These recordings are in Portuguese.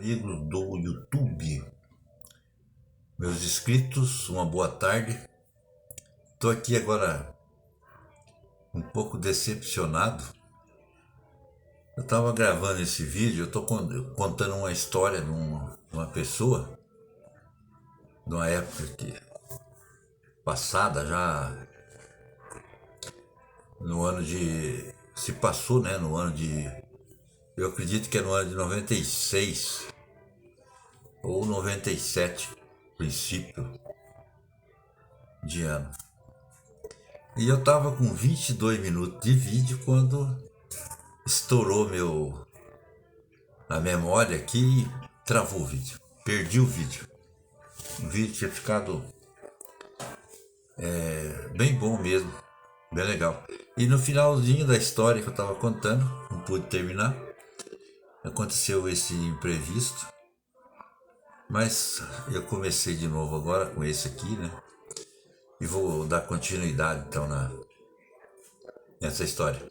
amigos do YouTube, meus inscritos, uma boa tarde. Estou aqui agora um pouco decepcionado. Eu estava gravando esse vídeo, eu estou contando uma história de uma pessoa, de uma época passada, já no ano de... se passou, né, no ano de... eu acredito que é no ano de 96 ou 97, princípio de ano. E eu tava com 22 minutos de vídeo quando estourou a memória aqui e travou o vídeo. Perdi o vídeo. O vídeo tinha ficado bem bom mesmo, bem legal. E no finalzinho da história que eu tava contando, não pude terminar, aconteceu esse imprevisto. Mas eu comecei de novo agora com esse aqui, né? E vou dar continuidade então nessa história.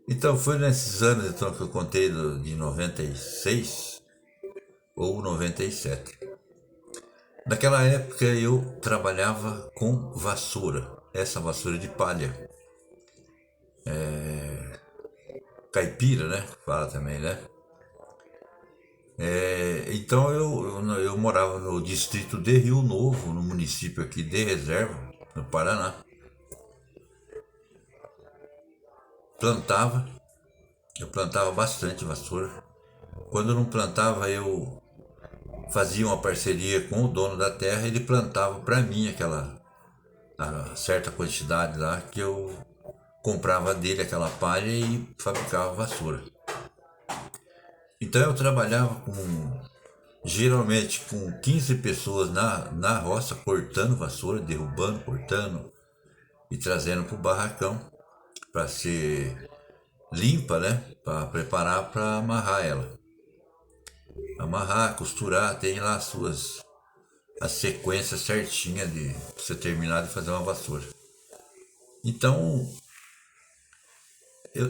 Então foi nesses anos então, que eu contei de 96 ou 97. Naquela época eu trabalhava com vassoura, essa vassoura de palha. Caipira, né? Fala também, né? Então eu morava no distrito de Rio Novo, no município aqui de Reserva, no Paraná. Eu plantava bastante vassoura. Quando eu não plantava, eu fazia uma parceria com o dono da terra, ele plantava para mim a certa quantidade lá que eu comprava dele aquela palha e fabricava vassoura. Então eu trabalhava geralmente com 15 pessoas na roça, cortando vassoura, derrubando, cortando e trazendo para o barracão para ser limpa, né? Para preparar para amarrar ela. Amarrar, costurar, tem lá a sequência certinha de você terminar de fazer uma vassoura. Então,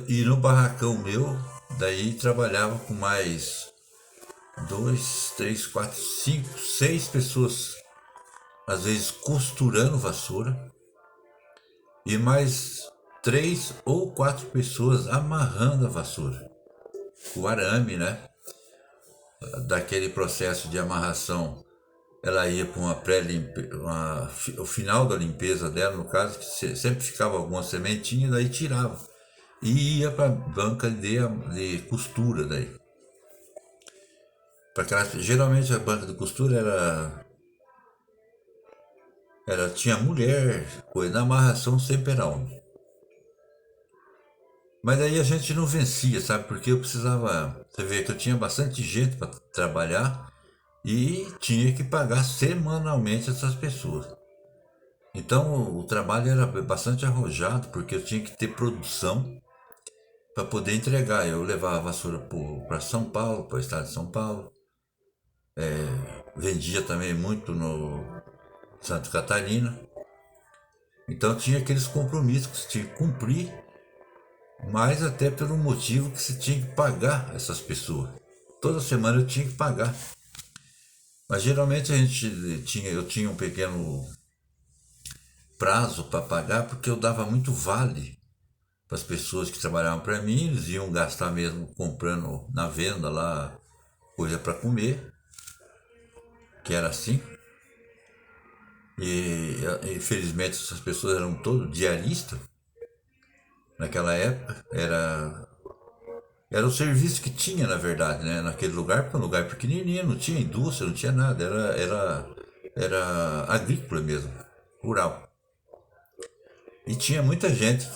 e no barracão meu, daí trabalhava com mais 2, 3, 4, 5, 6 pessoas, às vezes costurando vassoura, e mais 3 ou 4 pessoas amarrando a vassoura. O arame, né? Daquele processo de amarração, ela ia para uma o final da limpeza dela, no caso, que sempre ficava alguma sementinha, daí tirava. E ia para a banca de costura daí. Geralmente a banca de costura tinha mulher, coisa, na amarração sempre era homem. Mas aí a gente não vencia, sabe? Porque eu precisava... Você vê que eu tinha bastante gente para trabalhar e tinha que pagar semanalmente essas pessoas. Então o trabalho era bastante arrojado, porque eu tinha que ter produção para poder entregar. Eu levava a vassoura para São Paulo, para o estado de São Paulo. Vendia também muito no Santa Catarina. Então tinha aqueles compromissos que você tinha que cumprir, mas até pelo motivo que você tinha que pagar essas pessoas. Toda semana eu tinha que pagar. Mas geralmente eu tinha um pequeno prazo para pagar, porque eu dava muito vale para as pessoas que trabalhavam para mim. Eles iam gastar mesmo comprando na venda lá coisa para comer, que era assim. E infelizmente essas pessoas eram todos diaristas. Naquela época era o serviço que tinha, na verdade, né? Naquele lugar, porque é um lugar pequenininho, não tinha indústria, não tinha nada, era agrícola mesmo, rural. E tinha muita gente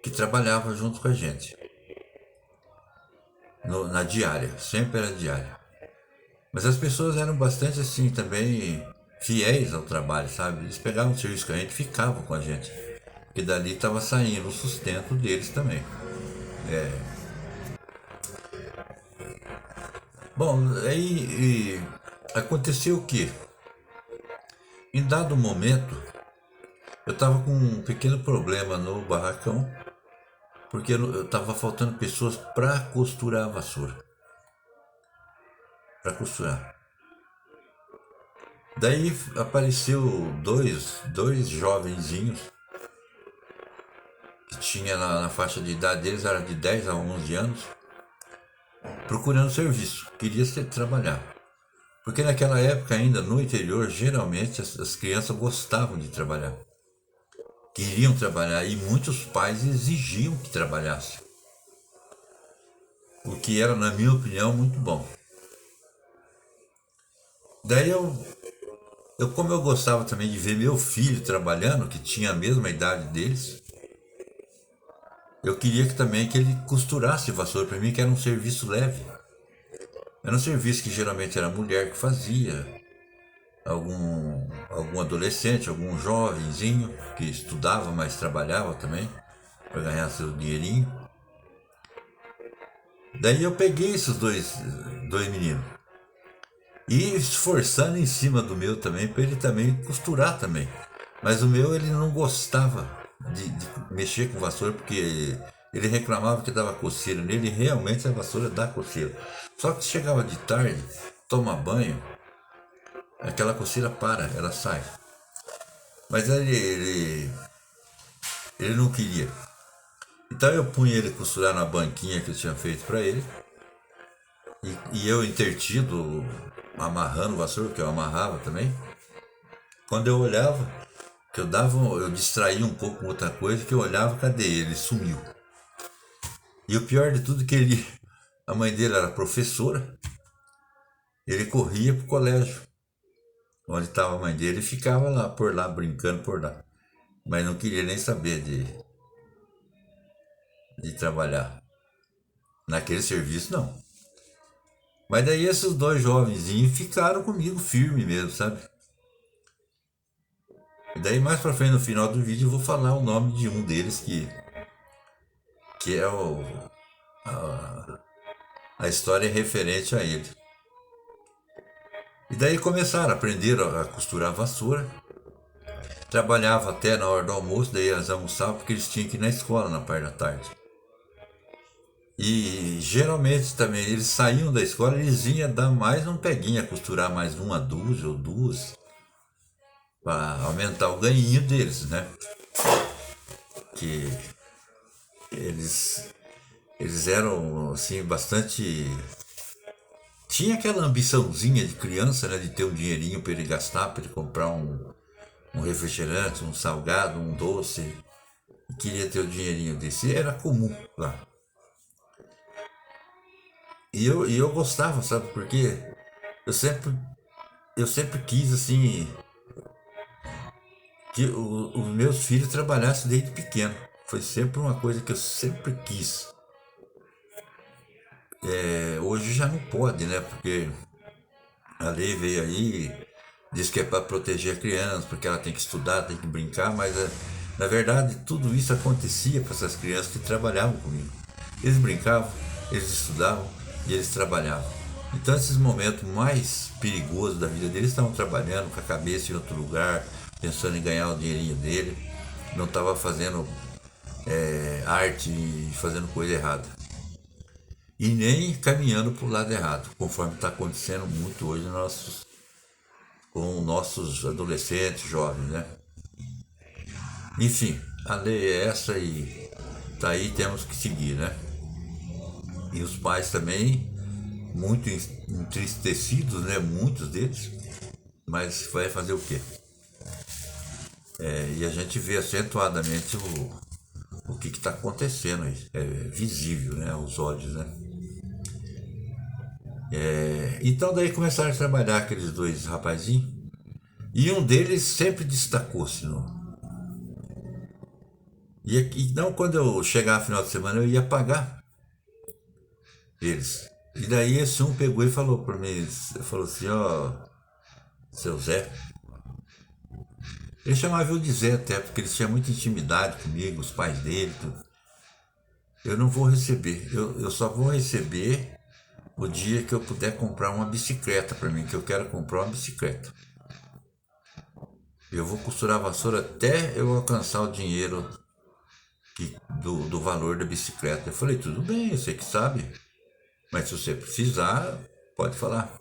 que trabalhava junto com a gente, na diária, sempre era diária. Mas as pessoas eram bastante assim também fiéis ao trabalho, sabe? Eles pegavam o serviço com a gente e ficavam com a gente, porque dali estava saindo o sustento deles também. Bom, aí aconteceu o quê? Em dado momento, eu estava com um pequeno problema no barracão porque eu tava faltando pessoas para costurar a vassoura. Para costurar. Daí apareceu dois jovenzinhos que tinha na faixa de idade deles, era de 10 a 11 anos, procurando serviço, queria trabalhar. Porque naquela época ainda, no interior, geralmente as crianças gostavam de trabalhar. Queriam trabalhar e muitos pais exigiam que trabalhasse. O que era, na minha opinião, muito bom. Daí como eu gostava também de ver meu filho trabalhando, que tinha a mesma idade deles, eu queria que ele costurasse vassoura para mim, que era um serviço leve. Era um serviço que geralmente era a mulher que fazia, algum adolescente, algum jovenzinho que estudava, mas trabalhava também para ganhar seu dinheirinho. Daí eu peguei esses dois meninos e esforçando em cima do meu também, para ele também costurar também. Mas o meu ele não gostava de mexer com vassoura porque ele reclamava que dava coceira nele, e realmente a vassoura dá coceira. Só que chegava de tarde, toma banho, aquela coceira para, ela sai. Mas ele não queria. Então eu punha ele costurar na banquinha que eu tinha feito para ele. E eu intertido, amarrando o vassoura, que eu amarrava também. Quando eu olhava, eu distraía um pouco com outra coisa, que eu olhava, cadê ele? Ele sumiu. E o pior de tudo é que a mãe dele era professora, ele corria pro colégio, onde estava a mãe dele, e ficava por lá, brincando por lá. Mas não queria nem saber de trabalhar naquele serviço, não. Mas daí esses dois jovenzinhos ficaram comigo firme mesmo, sabe? E daí mais pra frente, no final do vídeo, eu vou falar o nome de um deles que é a história é referente a ele. E daí começaram a aprender a costurar a vassoura. Trabalhava até na hora do almoço, daí eles almoçavam porque eles tinham que ir na escola na parte da tarde. E geralmente também eles saíam da escola, eles iam dar mais um peguinha, costurar mais uma dúzia ou duas, para aumentar o ganhinho deles, né? Que eles eram assim bastante. Tinha aquela ambiçãozinha de criança, né? De ter um dinheirinho para ele gastar, para ele comprar um refrigerante, um salgado, um doce. E queria ter o dinheirinho desse. Era comum lá. E eu gostava, sabe? Porque eu sempre, eu sempre quis, assim, que os meus filhos trabalhassem desde pequeno. Foi sempre uma coisa que eu sempre quis. Hoje já não pode, né? Porque a lei veio aí, diz que é para proteger a criança, porque ela tem que estudar, tem que brincar, mas na verdade tudo isso acontecia para essas crianças que trabalhavam comigo. Eles brincavam, eles estudavam e eles trabalhavam. Então esses momentos mais perigosos da vida deles estavam trabalhando com a cabeça em outro lugar, pensando em ganhar o dinheirinho dele, não estava fazendo arte e fazendo coisa errada. E nem caminhando para o lado errado, conforme está acontecendo muito hoje com nossos adolescentes, jovens, né? Enfim, a lei é essa e tá aí, temos que seguir, né? E os pais também, muito entristecidos, né? Muitos deles, mas vai fazer o quê? E a gente vê acentuadamente o que está acontecendo aí. É visível, né? Aos olhos, né? Então daí começaram a trabalhar aqueles dois rapazinhos e um deles sempre destacou-se. Então quando eu chegava no final de semana eu ia pagar eles. E daí esse um pegou e falou para mim, falou assim, ó, seu Zé. Ele chamava eu de Zé até, porque eles tinham muita intimidade comigo, os pais dele, tudo. Eu não vou receber, eu só vou receber o dia que eu puder comprar uma bicicleta para mim, que eu quero comprar uma bicicleta. Eu vou costurar a vassoura até eu alcançar o dinheiro do valor da bicicleta. Eu falei, tudo bem, você que sabe, mas se você precisar, pode falar.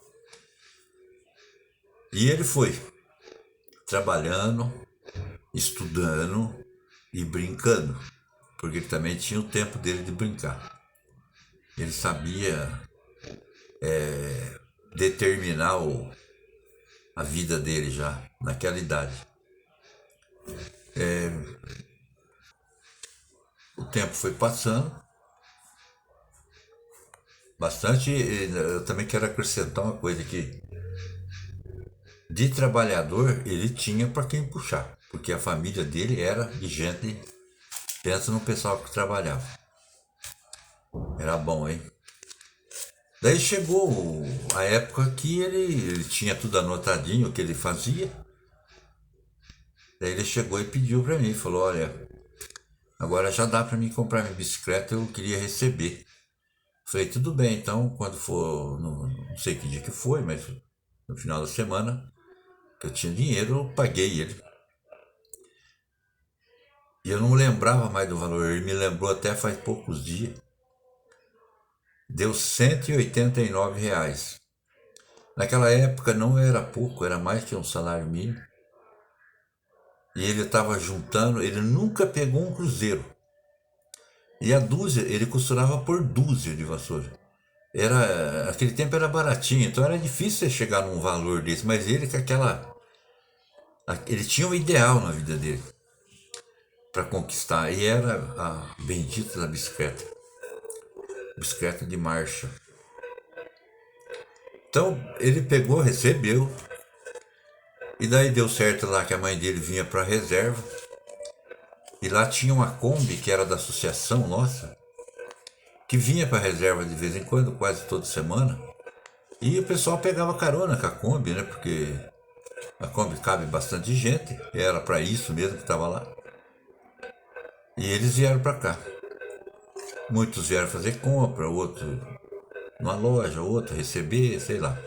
E ele foi trabalhando, estudando e brincando, porque ele também tinha o tempo dele de brincar. Ele sabia determinar a vida dele já naquela idade. O tempo foi passando bastante. Eu também quero acrescentar uma coisa aqui. De trabalhador, ele tinha para quem puxar, porque a família dele era de gente. Pensa no pessoal que trabalhava. Era bom, hein? Daí chegou a época que ele tinha tudo anotadinho o que ele fazia. Daí ele chegou e pediu para mim, falou, olha, agora já dá para mim comprar minha bicicleta, eu queria receber. Falei, tudo bem, então quando for, não sei que dia que foi, mas no final da semana, que eu tinha dinheiro, eu paguei ele. E eu não lembrava mais do valor, ele me lembrou até faz poucos dias. Deu R$ 189. Naquela época não era pouco, era mais que um salário mínimo. E ele estava juntando, ele nunca pegou um cruzeiro. E a dúzia, ele costurava por dúzia de vassoura. Aquele tempo era baratinho, então era difícil você chegar num valor desse, mas ele com ele tinha um ideal na vida dele para conquistar, e era a bendita da bicicleta, bicicleta de marcha. Então ele pegou, recebeu, e daí deu certo lá que a mãe dele vinha para a reserva, e lá tinha uma Kombi que era da associação nossa, que vinha para a reserva de vez em quando, quase toda semana, e o pessoal pegava carona com a Kombi, né? Porque a Kombi cabe bastante gente, era para isso mesmo que estava lá. E eles vieram para cá. Muitos vieram fazer compra, outros numa loja, outro receber, sei lá.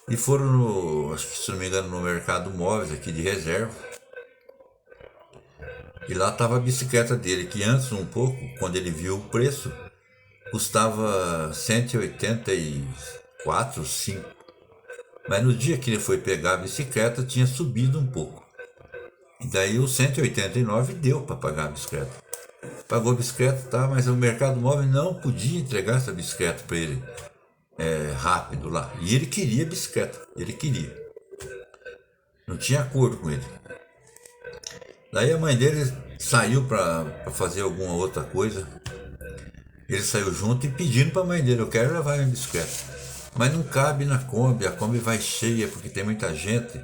E foram acho que se não me engano, no mercado móveis aqui de reserva. E lá estava a bicicleta dele, que antes um pouco, quando ele viu o preço, custava 184, 5. Mas no dia que ele foi pegar a bicicleta, tinha subido um pouco. E daí os 189 deu para pagar a bicicleta. Pagou a bicicleta, tá, mas o mercado móvel não podia entregar essa bicicleta para ele rápido lá. E ele queria a bicicleta, ele queria. Não tinha acordo com ele. Daí a mãe dele saiu para fazer alguma outra coisa. Ele saiu junto e pedindo para a mãe dele, eu quero levar minha bicicleta. Mas não cabe na Kombi, a Kombi vai cheia porque tem muita gente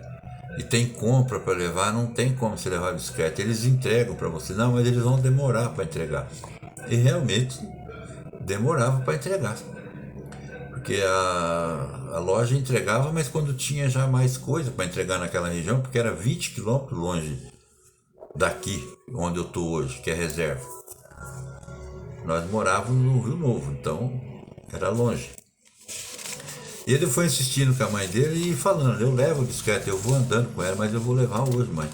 e tem compra para levar, não tem como você levar a bicicleta. Eles entregam para você, não, mas eles vão demorar para entregar. E realmente demorava para entregar. Porque a loja entregava, mas quando tinha já mais coisa para entregar naquela região, porque era 20 quilômetros longe daqui, onde eu estou hoje, que é reserva. Nós morávamos no Rio Novo, então era longe. E ele foi insistindo com a mãe dele e falando, eu levo a bicicleta, eu vou andando com ela, mas eu vou levar hoje, mãe.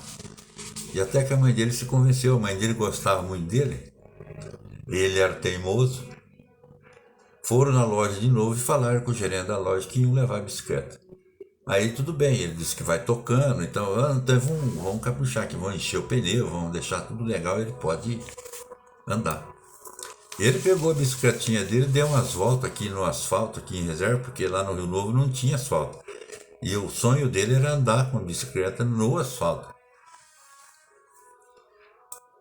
E até que a mãe dele se convenceu, a mãe dele gostava muito dele, ele era teimoso. Foram na loja de novo e falaram com o gerente da loja que iam levar a bicicleta. Aí tudo bem, ele disse que vai tocando, então vamos caprichar aqui, vamos encher o pneu, vamos deixar tudo legal, ele pode andar. Ele pegou a bicicletinha dele, deu umas voltas aqui no asfalto, aqui em reserva, porque lá no Rio Novo não tinha asfalto. E o sonho dele era andar com a bicicleta no asfalto.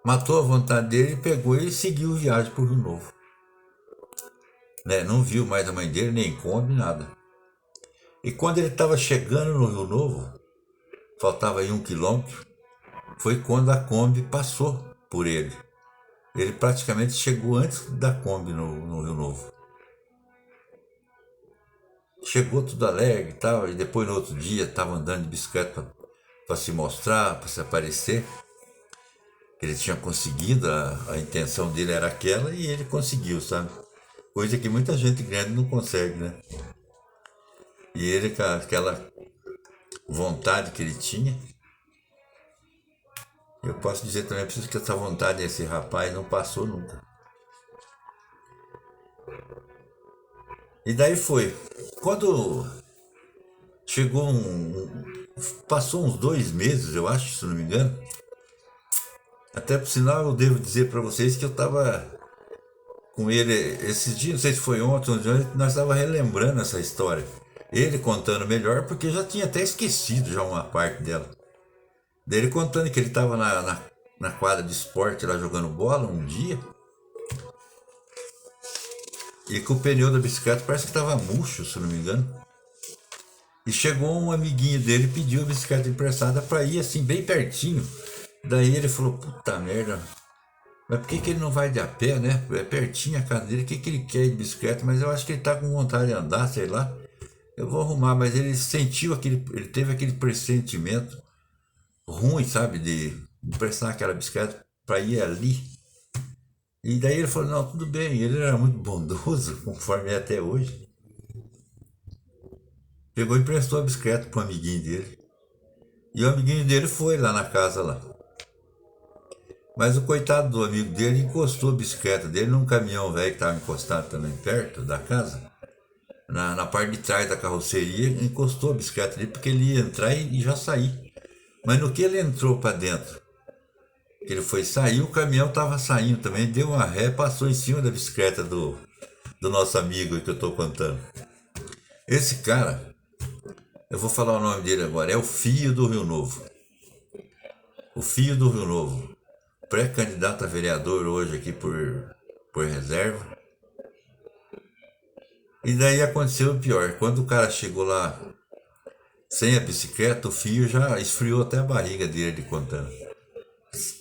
Matou a vontade dele, pegou e seguiu viagem para o Rio Novo. Né? Não viu mais a mãe dele, nem Kombi, nada. E quando ele estava chegando no Rio Novo, faltava aí 1 quilômetro, foi quando a Kombi passou por ele. Ele praticamente chegou antes da Kombi no Rio Novo. Chegou tudo alegre e tal, e depois no outro dia estava andando de bicicleta para se mostrar, para se aparecer. Ele tinha conseguido, a intenção dele era aquela e ele conseguiu, sabe? Coisa que muita gente grande não consegue, né? E ele com aquela vontade que ele tinha, Eu posso dizer também preciso que essa vontade desse rapaz não passou nunca. E daí foi. Quando chegou passou uns 2 meses, eu acho, se não me engano. Até por sinal eu devo dizer para vocês que eu estava com ele esses dias, não sei se foi ontem ou ontem, nós estávamos relembrando essa história. Ele contando melhor, porque eu já tinha até esquecido já uma parte dela. Daí ele contando que ele estava na quadra de esporte lá jogando bola um dia, e que o pneu da bicicleta parece que estava murcho, se não me engano. E chegou um amiguinho dele e pediu a bicicleta emprestada para ir assim, bem pertinho. Daí ele falou, puta merda, mas por que ele não vai de a pé, né? É pertinho a casa dele, o que ele quer de bicicleta? Mas eu acho que ele tá com vontade de andar, sei lá. Eu vou arrumar, mas ele sentiu ele teve aquele pressentimento ruim, sabe, de emprestar aquela bicicleta para ir ali. E daí ele falou, não, tudo bem, ele era muito bondoso, conforme é até hoje. Pegou e emprestou a bicicleta para um amiguinho dele. E o amiguinho dele foi lá na casa lá. Mas o coitado do amigo dele encostou a bicicleta dele num caminhão velho que estava encostado também perto da casa. Na parte de trás da carroceria, encostou a bicicleta ali porque ele ia entrar e já sair. Mas no que ele entrou para dentro, que ele foi sair, o caminhão estava saindo também, deu uma ré, passou em cima da bicicleta do nosso amigo que eu estou contando. Esse cara, eu vou falar o nome dele agora, é o Fio do Rio Novo. O Fio do Rio Novo, pré-candidato a vereador hoje aqui por reserva. E daí aconteceu o pior, quando o cara chegou lá sem a bicicleta, o Fio já esfriou até a barriga dele contando.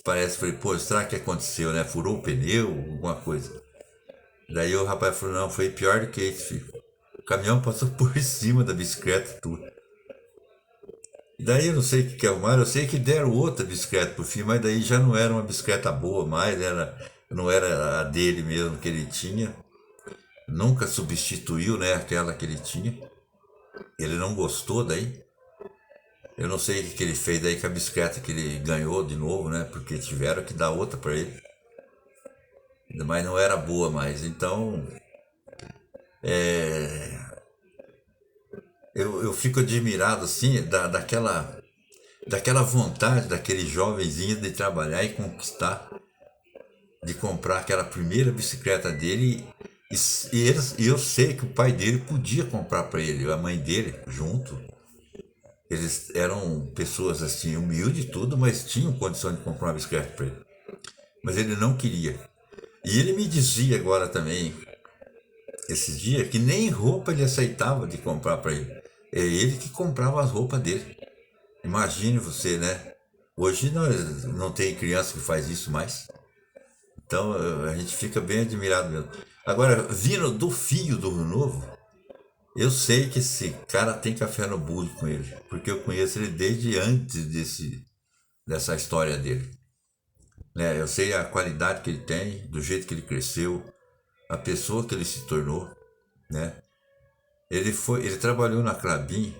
Parece, falei, pô, será que aconteceu, né? Furou o pneu, alguma coisa. Daí o rapaz falou, não, foi pior do que isso, filho. O caminhão passou por cima da bicicleta e tudo. E daí eu não sei o que arrumaram, eu sei que deram outra bicicleta pro filho, mas daí já não era uma bicicleta boa mais, não era a dele mesmo que ele tinha. Nunca substituiu, né, aquela que ele tinha. Ele não gostou daí. Eu não sei o que ele fez daí com a bicicleta que ele ganhou de novo, né, porque tiveram que dar outra para ele. Mas não era boa mais, então eu fico admirado assim daquela vontade daquele jovenzinho de trabalhar e conquistar, de comprar aquela primeira bicicleta dele. E eu sei que o pai dele podia comprar para ele, a mãe dele junto. Eles eram pessoas assim, humildes e tudo, mas tinham condição de comprar uma bicicleta para ele. Mas ele não queria. E ele me dizia agora também, esses dias, que nem roupa ele aceitava de comprar para ele. É ele que comprava as roupas dele. Imagine você, né? Hoje nós não tem criança que faz isso mais. Então a gente fica bem admirado mesmo. Agora, vindo do Fio do Rio Novo, eu sei que esse cara tem café no bule com ele, porque eu conheço ele desde antes dessa história dele. Né? Eu sei a qualidade que ele tem, do jeito que ele cresceu, a pessoa que ele se tornou, né? Ele trabalhou na Clabin,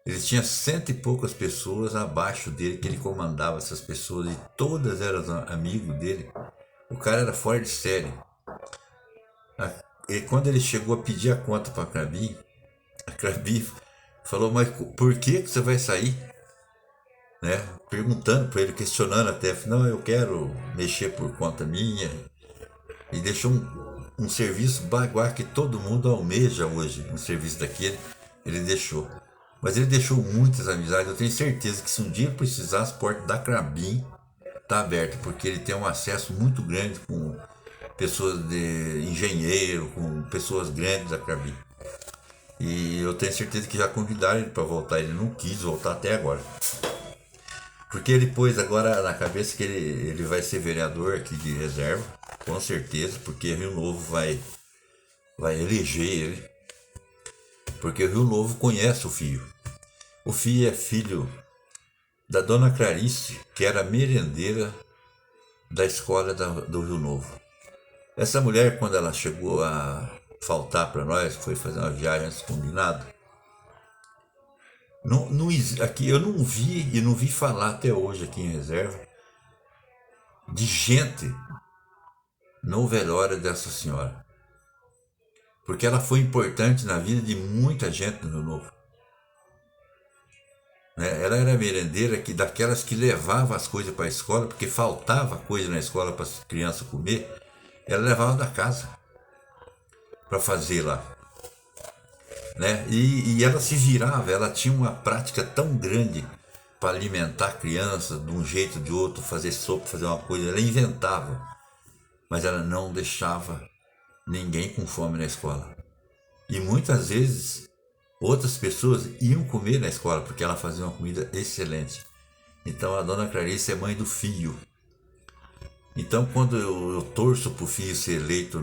ele tinha cento e poucas pessoas abaixo dele que ele comandava essas pessoas e todas eram amigos dele. O cara era fora de série. E quando ele chegou a pedir a conta para a Clabin falou, mas por que você vai sair? Né? Perguntando para ele, questionando até, não, eu quero mexer por conta minha. E deixou um serviço baguá que todo mundo almeja hoje, um serviço daquele, ele deixou. Mas ele deixou muitas amizades, eu tenho certeza que se um dia ele precisar, as portas da Clabin tá aberta, porque ele tem um acesso muito grande com pessoas de engenheiro, com pessoas grandes da Clabin. E eu tenho certeza que já convidaram ele para voltar, ele não quis voltar até agora. Porque ele pôs agora na cabeça que ele vai ser vereador aqui de reserva, com certeza, porque Rio Novo vai eleger ele. Porque Rio Novo conhece o Fio. O Fio é filho da dona Clarice, que era merendeira da escola do Rio Novo. Essa mulher, quando ela chegou a faltar para nós, foi fazer uma viagem antes combinado, Aqui eu não vi e não vi falar até hoje aqui em reserva de gente no velório dessa senhora. Porque ela foi importante na vida de muita gente no Rio Novo. Né? Ela era merendeira daquelas que levava as coisas para a escola, porque faltava coisa na escola para as crianças comer. Ela levava da casa para fazer lá. Né? E ela se virava, ela tinha uma prática tão grande para alimentar a criança de um jeito ou de outro, fazer sopa, fazer uma coisa. Ela inventava, mas ela não deixava ninguém com fome na escola. E muitas vezes outras pessoas iam comer na escola porque ela fazia uma comida excelente. Então a dona Clarice é mãe do filho. Então quando eu torço para o filho ser eleito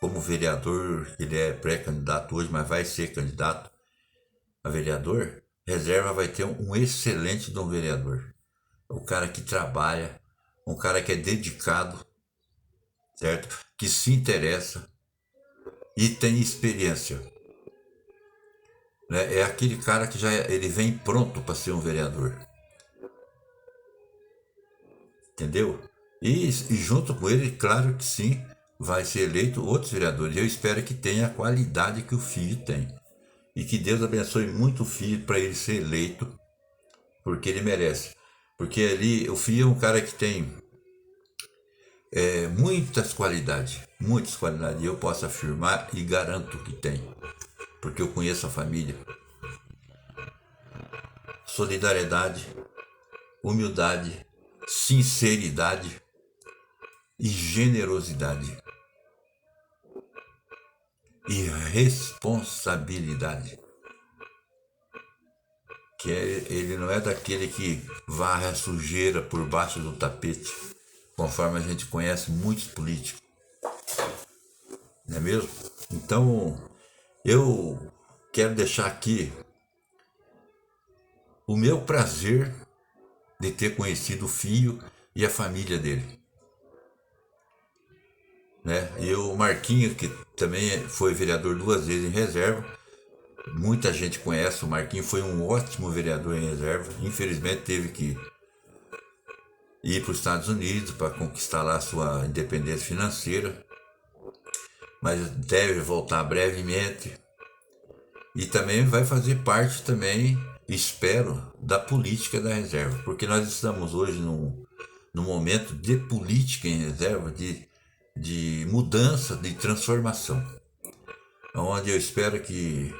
como vereador, ele é pré-candidato hoje, mas vai ser candidato a vereador, reserva vai ter um excelente dom vereador. Um cara que trabalha, um cara que é dedicado, certo? Que se interessa e tem experiência. Né? É aquele cara que ele vem pronto para ser um vereador. Entendeu? E junto com ele, claro que sim, vai ser eleito outros vereadores. Eu espero que tenha a qualidade que o filho tem. E que Deus abençoe muito o filho para ele ser eleito, porque ele merece. Porque ali o filho é um cara que tem muitas qualidades, muitas qualidades. E eu posso afirmar e garanto que tem, porque eu conheço a família. Solidariedade, humildade, sinceridade e generosidade e responsabilidade. Que ele não é daquele que varre a sujeira por baixo do tapete, conforme a gente conhece muitos políticos, não é mesmo? Então, eu quero deixar aqui o meu prazer de ter conhecido o filho e a família dele. Né? E o Marquinhos, que também foi vereador 2 vezes em reserva, muita gente conhece, o Marquinhos foi um ótimo vereador em reserva, infelizmente teve que ir para os Estados Unidos para conquistar lá a sua independência financeira, mas deve voltar brevemente e também vai fazer parte também, espero, da política da reserva, porque nós estamos hoje num momento de política em reserva, de mudança, de transformação, onde eu espero que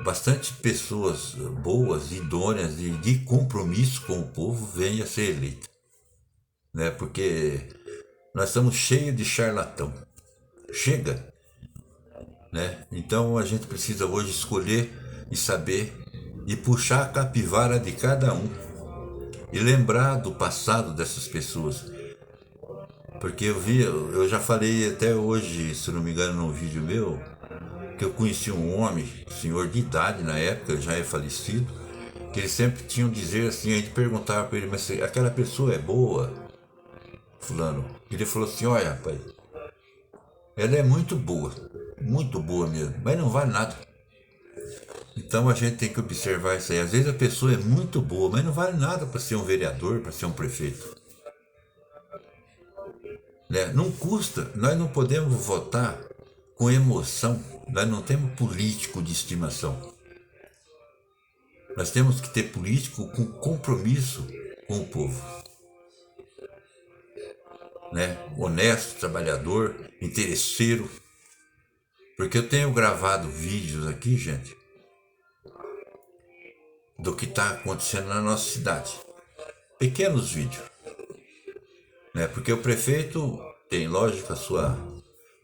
bastante pessoas boas, idôneas, de compromisso com o povo venham a ser eleitas. Né? Porque nós estamos cheios de charlatão. Chega. Né? Então a gente precisa hoje escolher e saber e puxar a capivara de cada um e lembrar do passado dessas pessoas. Porque eu já falei até hoje, se não me engano, num vídeo meu, que eu conheci um homem, senhor de idade na época, já é falecido, que ele sempre tinha um dizer assim, a gente perguntava para ele, mas aquela pessoa é boa, fulano? Ele falou assim, olha rapaz, ela é muito boa mesmo, mas não vale nada. Então a gente tem que observar isso aí. Às vezes a pessoa é muito boa, mas não vale nada para ser um vereador, para ser um prefeito. Né? Não custa, nós não podemos votar com emoção, nós não temos político de estimação. Nós temos que ter político com compromisso com o povo. Né? Honesto, trabalhador, interesseiro. Porque eu tenho gravado vídeos aqui, gente, do que está acontecendo na nossa cidade. Pequenos vídeos. Né? Porque o prefeito tem, lógico,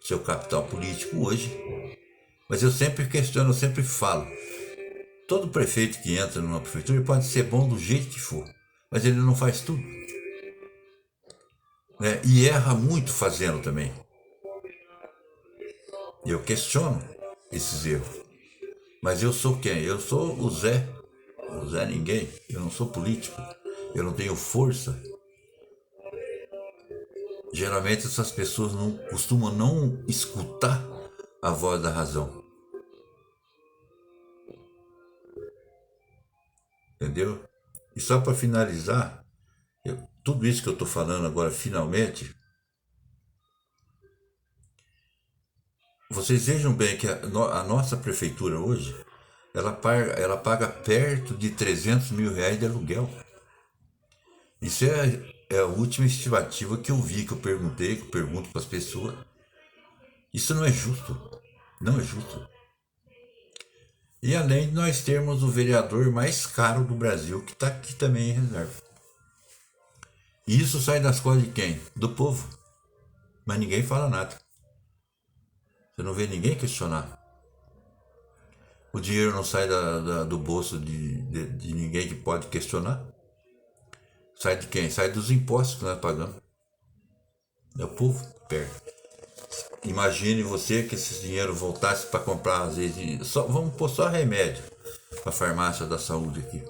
seu capital político hoje. Mas eu sempre questiono, eu sempre falo. Todo prefeito que entra numa prefeitura pode ser bom do jeito que for. Mas ele não faz tudo. Né? E erra muito fazendo também. Eu questiono esses erros. Mas eu sou quem? Eu sou o Zé. O Zé ninguém. Eu não sou político. Eu não tenho força. Geralmente essas pessoas não costumam não escutar a voz da razão. entendeu? E só para finalizar, tudo isso que eu estou falando agora, finalmente, vocês vejam bem que a nossa prefeitura hoje, ela paga perto de 300 mil reais de aluguel. Isso é a última estimativa que eu vi, que eu perguntei, que eu pergunto para as pessoas. Isso não é justo. Não é justo. E além de nós termos o vereador mais caro do Brasil, que está aqui também em reserva. E isso sai das costas de quem? Do povo. Mas ninguém fala nada. Você não vê ninguém questionar. O dinheiro não sai do bolso de ninguém que pode questionar. Sai de quem? Sai dos impostos que nós pagamos. É o povo que perde. Imagine você que esse dinheiro voltasse para comprar, às vezes, vamos pôr só remédio para a farmácia da saúde aqui.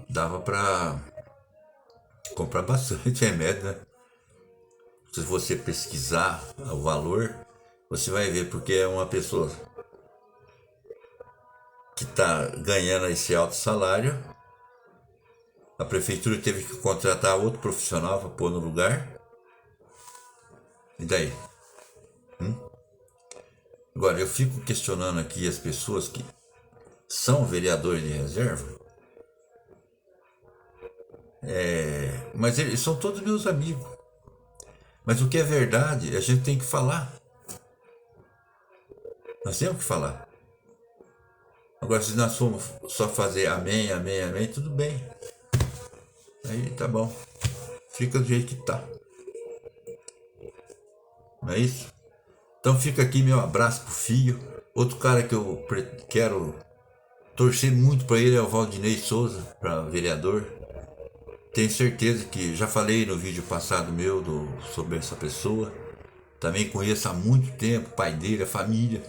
Dava para comprar bastante remédio, né? Se você pesquisar o valor, você vai ver, porque é uma pessoa que está ganhando esse alto salário, a prefeitura teve que contratar outro profissional para pôr no lugar. E daí? Agora, eu fico questionando aqui as pessoas que são vereadores de reserva, mas eles são todos meus amigos. Mas o que é verdade, a gente tem que falar. Nós temos que falar. Agora, se nós formos só fazer amém, amém, amém, tudo bem. Aí tá bom. Fica do jeito que tá. Não é isso? Então fica aqui meu abraço pro filho. Outro cara que eu quero torcer muito para ele é o Valdinei Souza, para vereador. Tenho certeza que já falei no vídeo passado meu sobre essa pessoa. Também conheço há muito tempo, o pai dele, a família.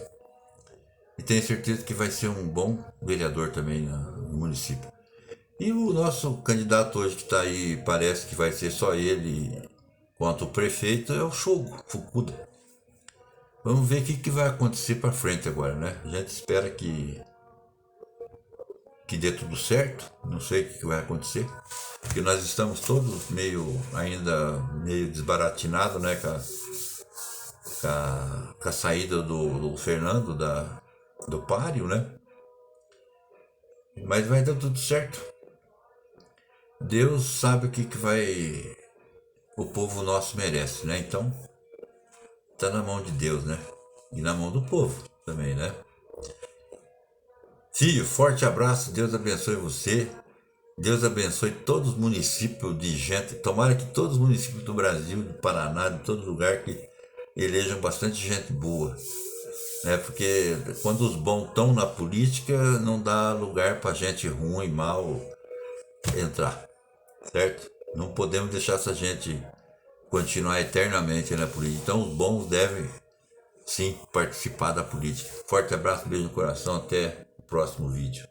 E tenho certeza que vai ser um bom vereador também no município. E o nosso candidato hoje que está aí, parece que vai ser só ele quanto o prefeito, é o Shogo Fukuda. Vamos ver o que vai acontecer para frente agora, né? A gente espera que dê tudo certo. Não sei o que vai acontecer, porque nós estamos todos ainda meio desbaratinados, né? Com a saída do Fernando do páreo, né? Mas vai dar tudo certo. Deus sabe o que o povo nosso merece, né? Então tá na mão de Deus, né? E na mão do povo também, né? Filho, forte abraço, Deus abençoe você. Deus abençoe todos os municípios de gente. Tomara que todos os municípios do Brasil, do Paraná, de todo lugar, que elejam bastante gente boa. Né? Porque quando os bons estão na política, não dá lugar para gente ruim, mal entrar. Certo? Não podemos deixar essa gente continuar eternamente na política. Então os bons devem sim participar da política. Forte abraço, beijo no coração, até o próximo vídeo.